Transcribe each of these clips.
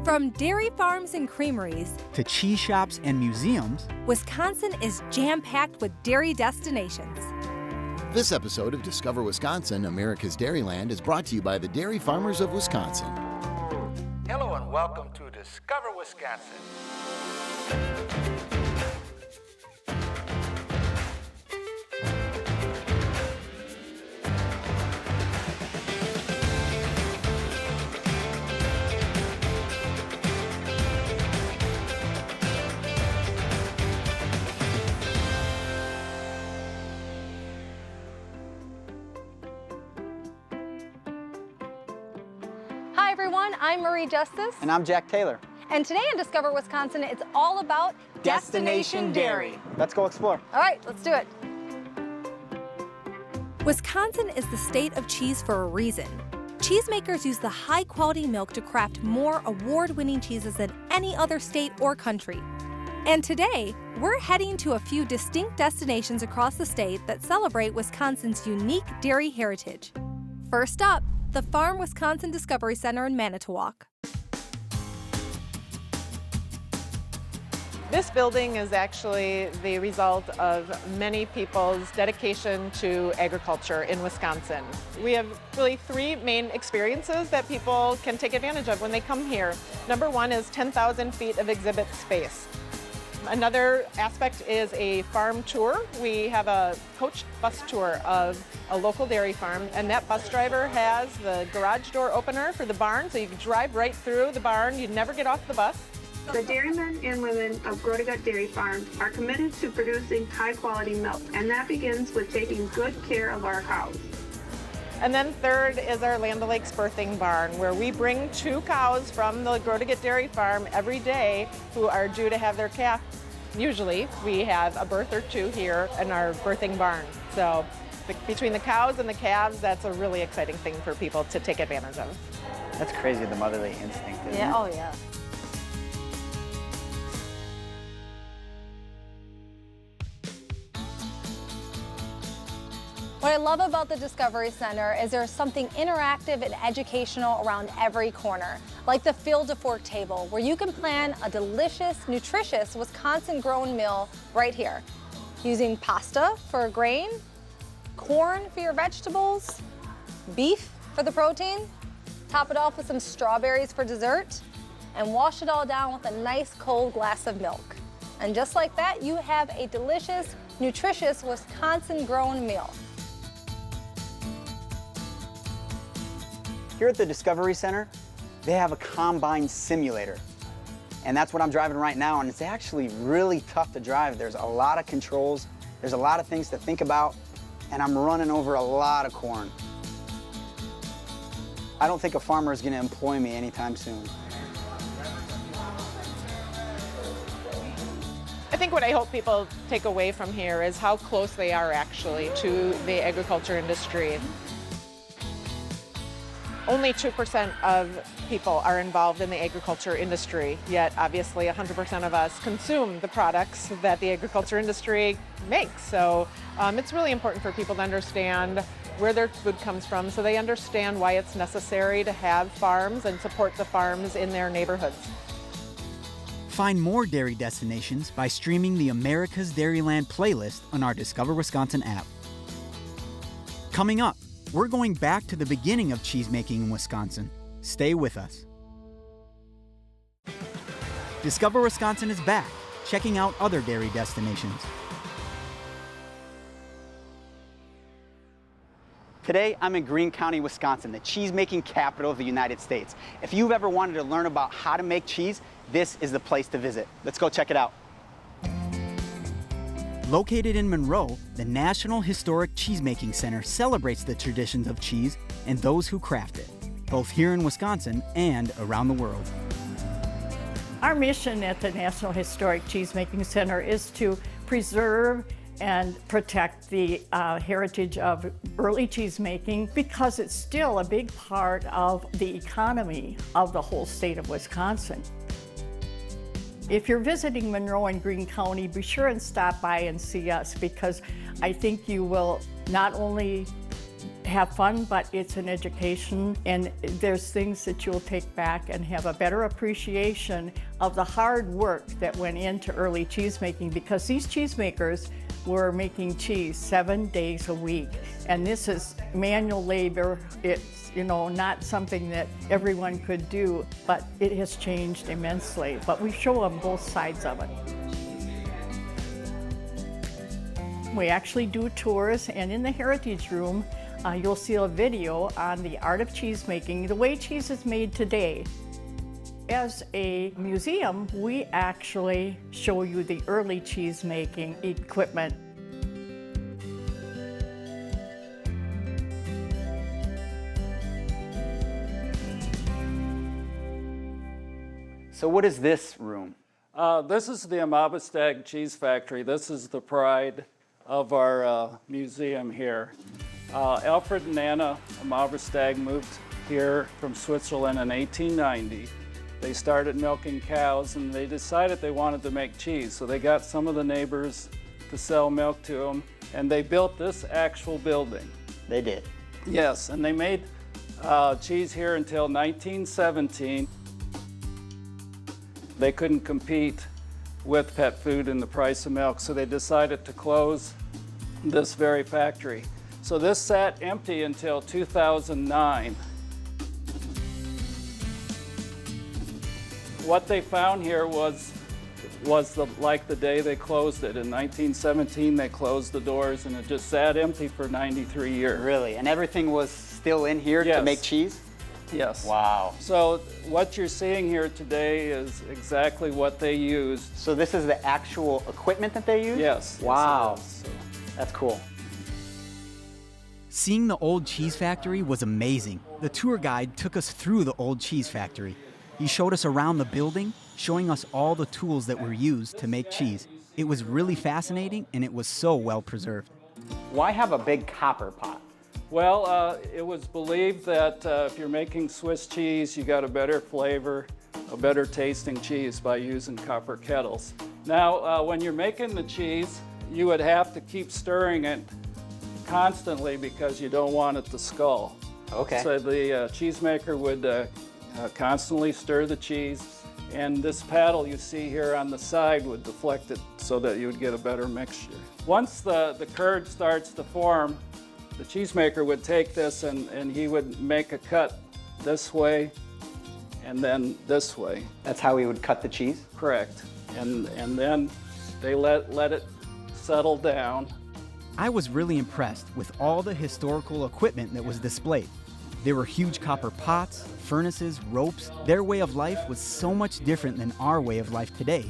From dairy farms and creameries to cheese shops and museums, Wisconsin is jam-packed with dairy destinations. This episode of Discover Wisconsin, America's Dairyland is brought to you by the Dairy Farmers of Wisconsin. Hello and welcome to Discover Wisconsin. Hi everyone, I'm Marie Justice. and I'm Jack Taylor. And today on Discover Wisconsin, it's all about Destination Dairy. Let's go explore. All right, let's do it. Wisconsin is the state of cheese for a reason. Cheesemakers use the high-quality milk to craft more award-winning cheeses than any other state or country. And today, we're heading to a few distinct destinations across the state that celebrate Wisconsin's unique dairy heritage. First up, the Farm Wisconsin Discovery Center in Manitowoc. This building is actually the result of many people's dedication to agriculture in Wisconsin. We have really three main experiences that people can take advantage of when they come here. Number one is 10,000 feet of exhibit space. Another aspect is a farm tour. We have a coach bus tour of a local dairy farm, and that bus driver has the garage door opener for the barn, so you can drive right through the barn. You never get off the bus. The dairymen and women of Grow to Gut Dairy Farm are committed to producing high-quality milk, and that begins with taking good care of our cows. And then third is our Land O'Lakes birthing barn, where we bring 2 cows from the Grow to Get Dairy Farm every day who are due to have their calf. Usually we have a birth or 2 here in our birthing barn. So between the cows and the calves, that's a really exciting thing for people to take advantage of. That's crazy, the motherly instinct, isn't it? Oh yeah. What I love about the Discovery Center is there's something interactive and educational around every corner, like the Field to Fork table, where you can plan a delicious, nutritious Wisconsin-grown meal right here, using pasta for a grain, corn for your vegetables, beef for the protein, top it off with some strawberries for dessert, and wash it all down with a nice cold glass of milk. And just like that, you have a delicious, nutritious Wisconsin-grown meal. Here at the Discovery Center, they have a combine simulator. And that's what I'm driving right now, and it's actually really tough to drive. There's a lot of controls, there's a lot of things to think about, and I'm running over a lot of corn. I don't think a farmer is gonna employ me anytime soon. I think what I hope people take away from here is how close they are actually to the agriculture industry. Only 2% of people are involved in the agriculture industry, yet obviously 100% of us consume the products that the agriculture industry makes. So it's really important for people to understand where their food comes from, so they understand why it's necessary to have farms and support the farms in their neighborhoods. Find more dairy destinations by streaming the America's Dairyland playlist on our Discover Wisconsin app. Coming up, we're going back to the beginning of cheesemaking in Wisconsin. Stay with us. Discover Wisconsin is back, checking out other dairy destinations. Today, I'm in Greene County, Wisconsin, the cheesemaking capital of the United States. If you've ever wanted to learn about how to make cheese, this is the place to visit. Let's go check it out. Located in Monroe, the National Historic Cheesemaking Center celebrates the traditions of cheese and those who craft it, both here in Wisconsin and around the world. Our mission at the National Historic Cheesemaking Center is to preserve and protect the heritage of early cheesemaking because it's still a big part of the economy of the whole state of Wisconsin. If you're visiting Monroe and Greene County, be sure and stop by and see us because I think you will not only have fun, but it's an education, and there's things that you'll take back and have a better appreciation of the hard work that went into early cheesemaking, because these cheesemakers were making cheese 7 days a week, and this is manual labor. It's, you know, not something that everyone could do, but it has changed immensely. But we show them both sides of it. We actually do tours, and in the Heritage Room, you'll see a video on the art of cheesemaking, the way cheese is made today. As a museum, we actually show you the early cheesemaking equipment. So what is this room? This is the Amabastag Cheese Factory. This is the pride of our museum here. Alfred and Anna Amabastag moved here from Switzerland in 1890. They started milking cows, and they decided they wanted to make cheese. So they got some of the neighbors to sell milk to them, and they built this actual building. They did? Yes, and they made cheese here until 1917. They couldn't compete with pet food and the price of milk, so they decided to close this very factory. So this sat empty until 2009. What they found here was like the day they closed it. In 1917, they closed the doors, and it just sat empty for 93 years. Really? And everything was still in here to make cheese? Yes. Wow. So what you're seeing here today is exactly what they used. So this is the actual equipment that they used? Yes. Wow. Yes, that's cool. Seeing the old cheese factory was amazing. The tour guide took us through the old cheese factory. He showed us around the building, showing us all the tools that were used to make cheese. It was really fascinating, and it was so well preserved. Why have a big copper pot? Well, it was believed that if you're making Swiss cheese, you got a better flavor, a better tasting cheese by using copper kettles. Now, when you're making the cheese, you would have to keep stirring it constantly because you don't want it to scald. Okay. So the cheesemaker would constantly stir the cheese, and this paddle you see here on the side would deflect it so that you would get a better mixture. Once the curd starts to form, the cheesemaker would take this and he would make a cut this way and then this way. That's how he would cut the cheese? Correct. And then they let it settle down. I was really impressed with all the historical equipment that was displayed. There were huge copper pots, furnaces, ropes. Their way of life was so much different than our way of life today.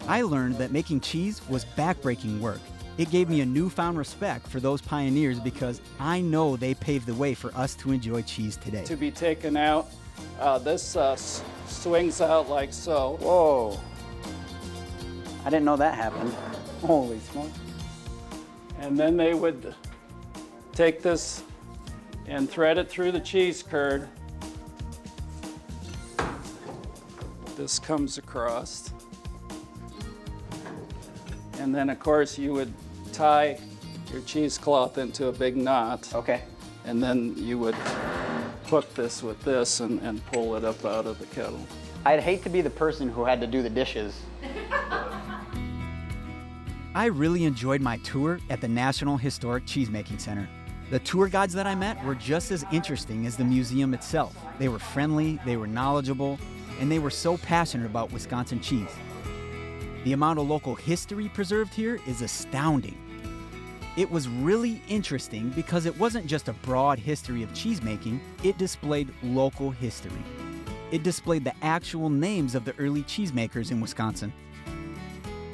I learned that making cheese was backbreaking work. It gave me a newfound respect for those pioneers because I know they paved the way for us to enjoy cheese today. To be taken out, this swings out like so. Whoa. I didn't know that happened. Holy smoke. And then they would take this and thread it through the cheese curd. This comes across. And then, of course, you would tie your cheesecloth into a big knot. Okay. And then you would hook this with this and pull it up out of the kettle. I'd hate to be the person who had to do the dishes. I really enjoyed my tour at the National Historic Cheesemaking Center. The tour guides that I met were just as interesting as the museum itself. They were friendly, they were knowledgeable, and they were so passionate about Wisconsin cheese. The amount of local history preserved here is astounding. It was really interesting because it wasn't just a broad history of cheesemaking, it displayed local history. It displayed the actual names of the early cheesemakers in Wisconsin.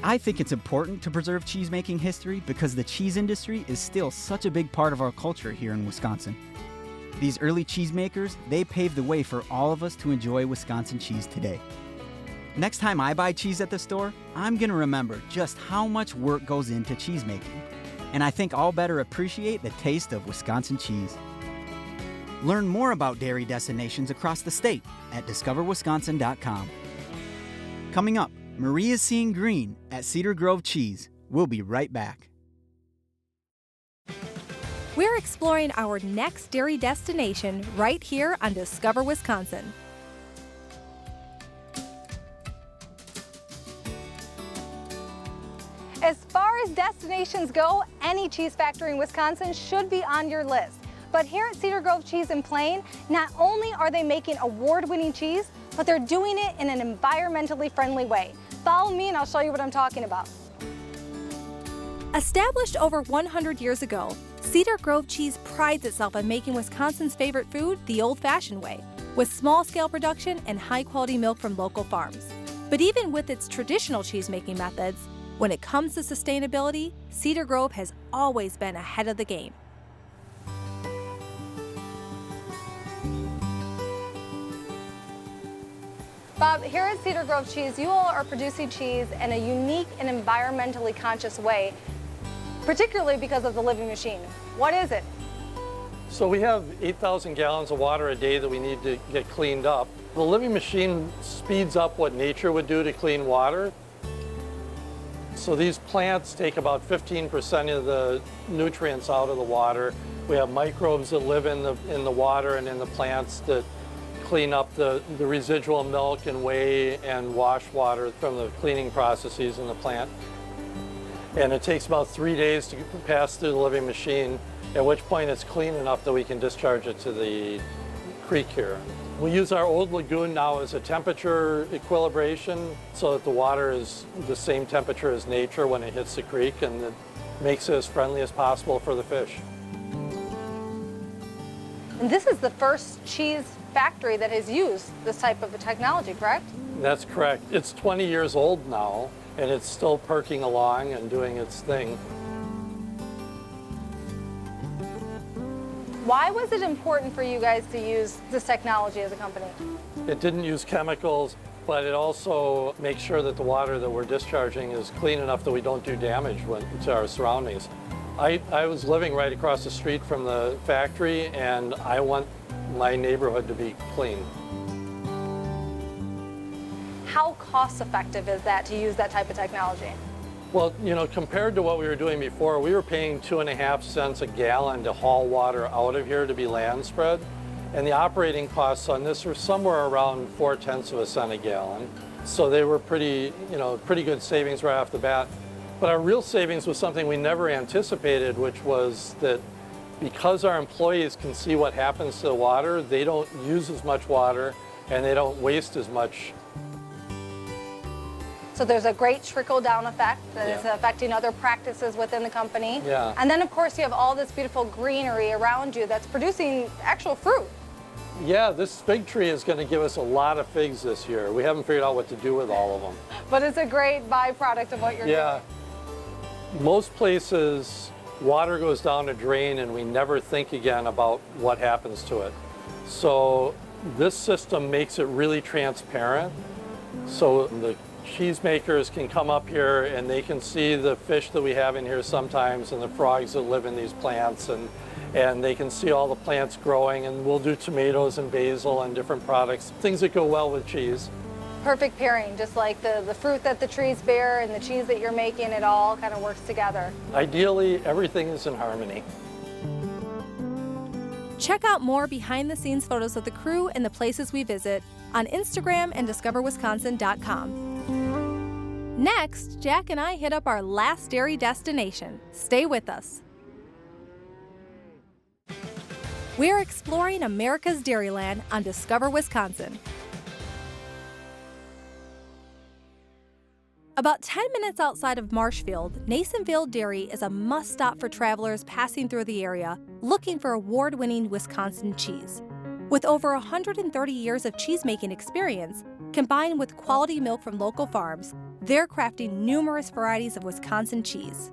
I think it's important to preserve cheesemaking history because the cheese industry is still such a big part of our culture here in Wisconsin. These early cheesemakers, they paved the way for all of us to enjoy Wisconsin cheese today. Next time I buy cheese at the store, I'm gonna remember just how much work goes into cheesemaking. And I think I'll better appreciate the taste of Wisconsin cheese. Learn more about dairy destinations across the state at discoverwisconsin.com. Coming up, Maria's seeing green at Cedar Grove Cheese. We'll be right back. We're exploring our next dairy destination right here on Discover Wisconsin. As far as destinations go, any cheese factory in Wisconsin should be on your list. But here at Cedar Grove Cheese in Plain, not only are they making award-winning cheese, but they're doing it in an environmentally friendly way. Follow me and I'll show you what I'm talking about. Established over 100 years ago, Cedar Grove Cheese prides itself on making Wisconsin's favorite food the old-fashioned way, with small-scale production and high-quality milk from local farms. But even with its traditional cheese-making methods, when it comes to sustainability, Cedar Grove has always been ahead of the game. Bob, here at Cedar Grove Cheese, you all are producing cheese in a unique and environmentally conscious way, particularly because of the living machine. What is it? So we have 8,000 gallons of water a day that we need to get cleaned up. The living machine speeds up what nature would do to clean water. So these plants take about 15% of the nutrients out of the water. We have microbes that live in the water and in the plants that clean up the residual milk and whey and wash water from the cleaning processes in the plant. And it takes about 3 days to pass through the living machine, at which point it's clean enough that we can discharge it to the creek here. We use our old lagoon now as a temperature equilibration so that the water is the same temperature as nature when it hits the creek, and it makes it as friendly as possible for the fish. And this is the first cheese factory that has used this type of a technology, correct? That's correct. It's 20 years old now, and it's still perking along and doing its thing. Why was it important for you guys to use this technology as a company? It didn't use chemicals, but it also makes sure that the water that we're discharging is clean enough that we don't do damage to our surroundings. I was living right across the street from the factory, and I want my neighborhood to be clean. How cost effective is that to use that type of technology? Well, you know, compared to what we were doing before, we were paying 2.5 cents a gallon to haul water out of here to be land spread. And the operating costs on this were somewhere around 0.4 cents a gallon. So they were pretty good savings right off the bat. But our real savings was something we never anticipated, which was that because our employees can see what happens to the water, they don't use as much water and they don't waste as much. So there's a great trickle-down effect that is affecting other practices within the company. Yeah. And then, of course, you have all this beautiful greenery around you that's producing actual fruit. Yeah, this fig tree is going to give us a lot of figs this year. We haven't figured out what to do with all of them. But it's a great byproduct of what you're doing. Most places, water goes down a drain and we never think again about what happens to it. So this system makes it really transparent. So the cheesemakers can come up here and they can see the fish that we have in here sometimes and the frogs that live in these plants, and they can see all the plants growing, and we'll do tomatoes and basil and different products, things that go well with cheese. Perfect pairing, just like the fruit that the trees bear and the cheese that you're making, it all kind of works together. Ideally, everything is in harmony. Check out more behind-the-scenes photos of the crew and the places we visit on Instagram and discoverwisconsin.com. Next, Jack and I hit up our last dairy destination. Stay with us. We're exploring America's Dairyland on Discover Wisconsin. About 10 minutes outside of Marshfield, Masonville Dairy is a must-stop for travelers passing through the area looking for award-winning Wisconsin cheese. With over 130 years of cheese-making experience, combined with quality milk from local farms, they're crafting numerous varieties of Wisconsin cheese.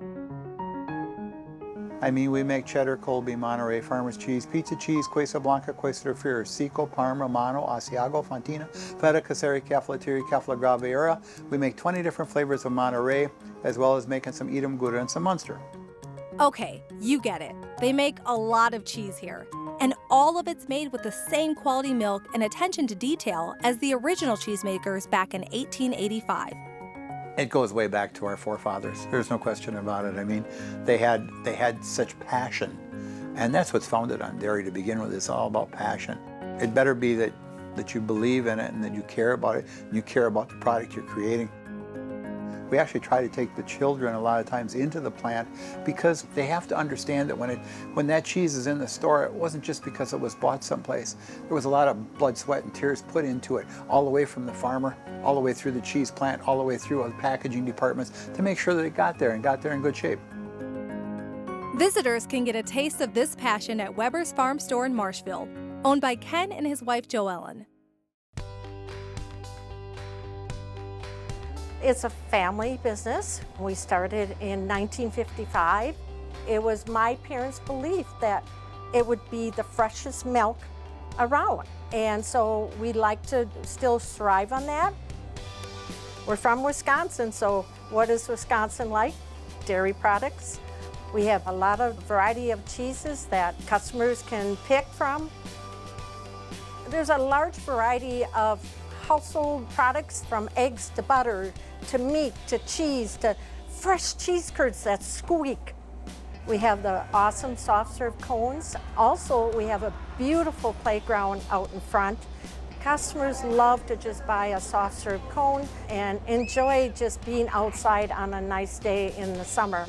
I mean, we make cheddar, Colby, Monterey, farmer's cheese, pizza cheese, Quesa Blanca, Quesa de Freire, Seco, Parma, Romano, Asiago, Fontina, Feta, Caseri, Caffalatteri, Caffalagraviera. We make 20 different flavors of Monterey, as well as making some Edam, Gouda, and some Munster. Okay, you get it. They make a lot of cheese here. And all of it's made with the same quality milk and attention to detail as the original cheesemakers back in 1885. It goes way back to our forefathers. There's no question about it. I mean, they had such passion And that's what's founded on dairy to begin with. It's all about passion. It better be that you believe in it and that you care about it and you care about the product you're creating. We actually try to take the children a lot of times into the plant because they have to understand that when that cheese is in the store, it wasn't just because it was bought someplace. There was a lot of blood, sweat, and tears put into it, all the way from the farmer, all the way through the cheese plant, all the way through the packaging departments to make sure that it got there in good shape. Visitors can get a taste of this passion at Weber's Farm Store in Marshville, owned by Ken and his wife Joellen. It's a family business. We started in 1955. It was my parents' belief that it would be the freshest milk around. And so we like to still strive on that. We're from Wisconsin, so what is Wisconsin like? Dairy products. We have a lot of variety of cheeses that customers can pick from. There's a large variety of household products, from eggs to butter, to meat, to cheese, to fresh cheese curds that squeak. We have the awesome soft serve cones. Also, we have a beautiful playground out in front. Customers love to just buy a soft serve cone and enjoy just being outside on a nice day in the summer.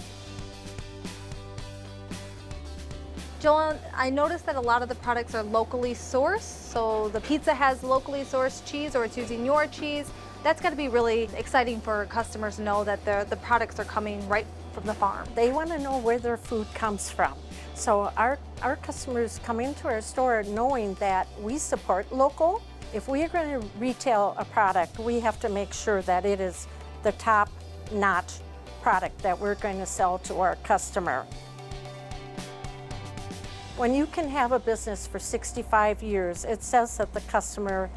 Joellen, I noticed that a lot of the products are locally sourced, so the pizza has locally sourced cheese or it's using your cheese. That's got to be really exciting for customers to know that the products are coming right from the farm. They want to know where their food comes from. So our customers come into our store knowing that we support local. If we are going to retail a product, we have to make sure that it is the top-notch product that we're going to sell to our customer. When you can have a business for 65 years, it says that the customer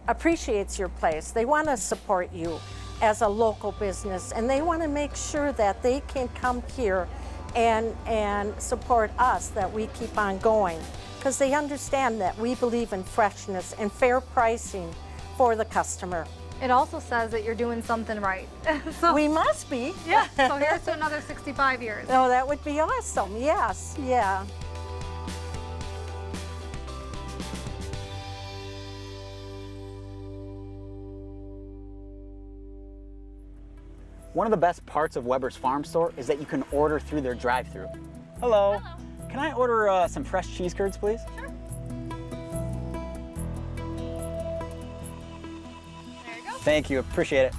appreciates your place. They want to support you as a local business, and they want to make sure that they can come here and support us, that we keep on going, because they understand that we believe in freshness and fair pricing for the customer. It also says that you're doing something right. So, we must be. Yeah, so here's to another 65 years. Oh, that would be awesome, yes, yeah. One of the best parts of Weber's Farm Store is that you can order through their drive-thru. Hello. Hello. Can I order some fresh cheese curds, please? Sure. Thank you, appreciate it.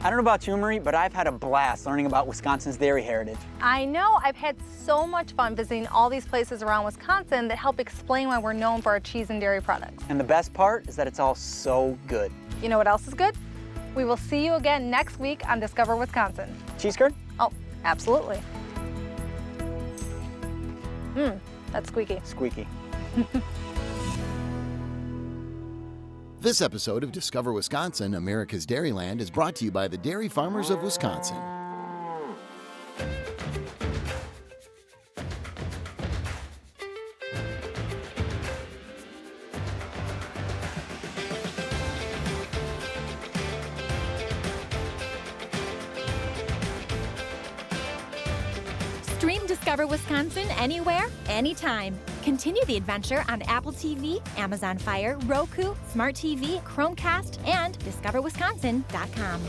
I don't know about you, Marie, but I've had a blast learning about Wisconsin's dairy heritage. I know, I've had so much fun visiting all these places around Wisconsin that help explain why we're known for our cheese and dairy products. And the best part is that it's all so good. You know what else is good? We will see you again next week on Discover Wisconsin. Cheese curd? Oh, absolutely. That's squeaky. Squeaky. This episode of Discover Wisconsin, America's Dairyland is brought to you by the Dairy Farmers of Wisconsin. Stream Discover Wisconsin anywhere, anytime. Continue the adventure on Apple TV, Amazon Fire, Roku, Smart TV, Chromecast, and discoverwisconsin.com.